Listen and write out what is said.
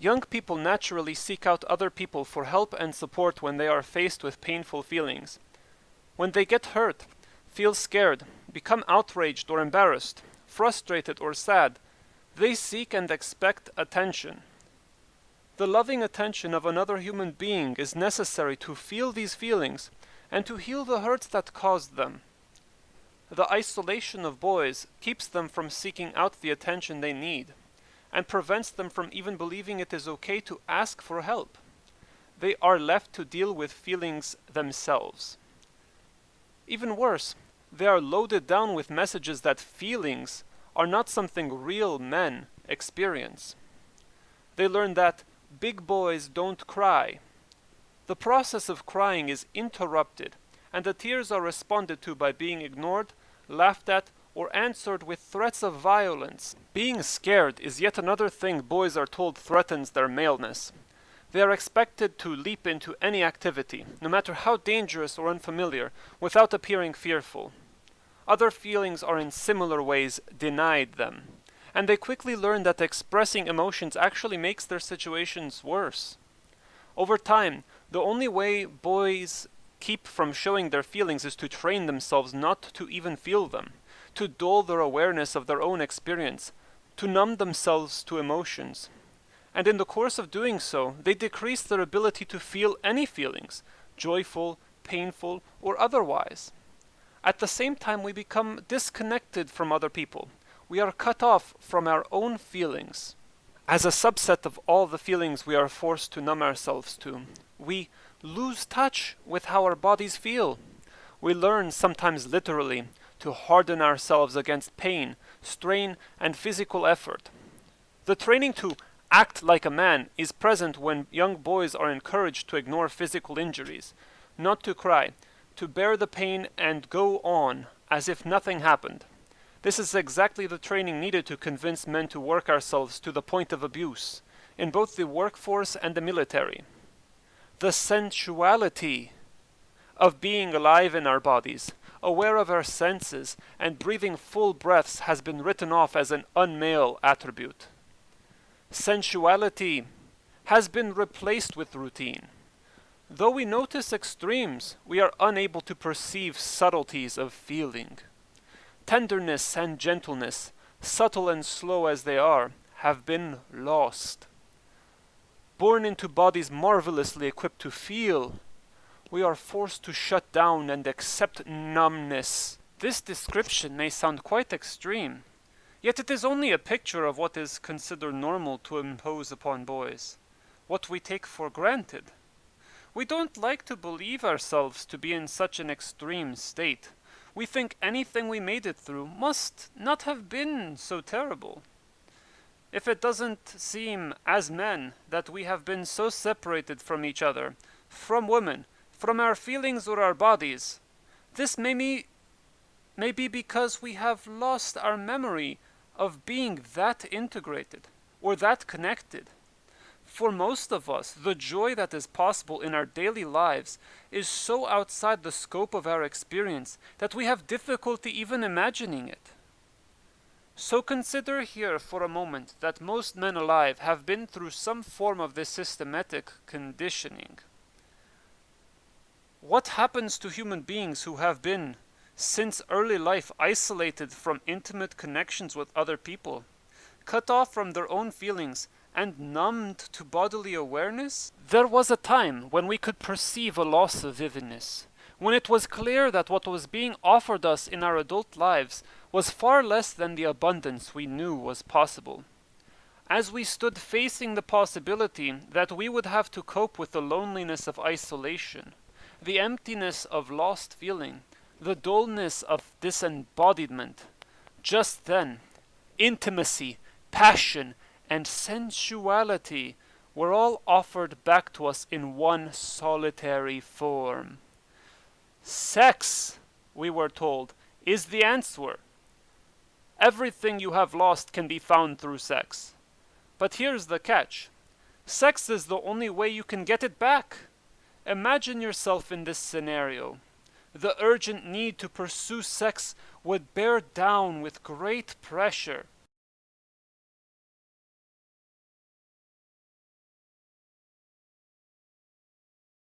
Young people naturally seek out other people for help and support when they are faced with painful feelings. When they get hurt, feel scared, become outraged or embarrassed, frustrated or sad, they seek and expect attention. The loving attention of another human being is necessary to feel these feelings and to heal the hurts that caused them. The isolation of boys keeps them from seeking out the attention they need, and prevents them from even believing it is okay to ask for help. They are left to deal with feelings themselves. Even worse, they are loaded down with messages that feelings are not something real men experience. They learn that big boys don't cry. The process of crying is interrupted, and the tears are responded to by being ignored, laughed at, or answered with threats of violence. Being scared is yet another thing boys are told threatens their maleness. They are expected to leap into any activity, no matter how dangerous or unfamiliar, without appearing fearful. Other feelings are in similar ways denied them, and they quickly learn that expressing emotions actually makes their situations worse. Over time, the only way boys keep from showing their feelings is to train themselves not to even feel them, to dull their awareness of their own experience, to numb themselves to emotions. And in the course of doing so, they decrease their ability to feel any feelings, joyful, painful, or otherwise. At the same time, we become disconnected from other people. We are cut off from our own feelings. As a subset of all the feelings we are forced to numb ourselves to, we lose touch with how our bodies feel. We learn, sometimes literally, to harden ourselves against pain, strain, and physical effort. The training to act like a man is present when young boys are encouraged to ignore physical injuries, not to cry, to bear the pain and go on as if nothing happened. This is exactly the training needed to convince men to work ourselves to the point of abuse, in both the workforce and the military. The sensuality of being alive in our bodies, aware of our senses, and breathing full breaths has been written off as an unmale attribute. Sensuality has been replaced with routine. Though we notice extremes, we are unable to perceive subtleties of feeling. Tenderness and gentleness, subtle and slow as they are, have been lost. Born into bodies marvelously equipped to feel, we are forced to shut down and accept numbness. This description may sound quite extreme, yet it is only a picture of what is considered normal to impose upon boys, what we take for granted. We don't like to believe ourselves to be in such an extreme state. We think anything we made it through must not have been so terrible. If it doesn't seem, as men, that we have been so separated from each other, from women, from our feelings or our bodies, this may be because we have lost our memory of being that integrated or that connected. For most of us, the joy that is possible in our daily lives is so outside the scope of our experience that we have difficulty even imagining it. So consider here for a moment that most men alive have been through some form of this systematic conditioning. What happens to human beings who have been, since early life, isolated from intimate connections with other people, cut off from their own feelings, and numbed to bodily awareness? There was a time when we could perceive a loss of vividness, when it was clear that what was being offered us in our adult lives was far less than the abundance we knew was possible. As we stood facing the possibility that we would have to cope with the loneliness of isolation, the emptiness of lost feeling, the dullness of disembodiment, just then, intimacy, passion, and sensuality were all offered back to us in one solitary form. Sex, we were told, is the answer. Everything you have lost can be found through sex. But here's the catch. Sex is the only way you can get it back. Imagine yourself in this scenario. The urgent need to pursue sex would bear down with great pressure.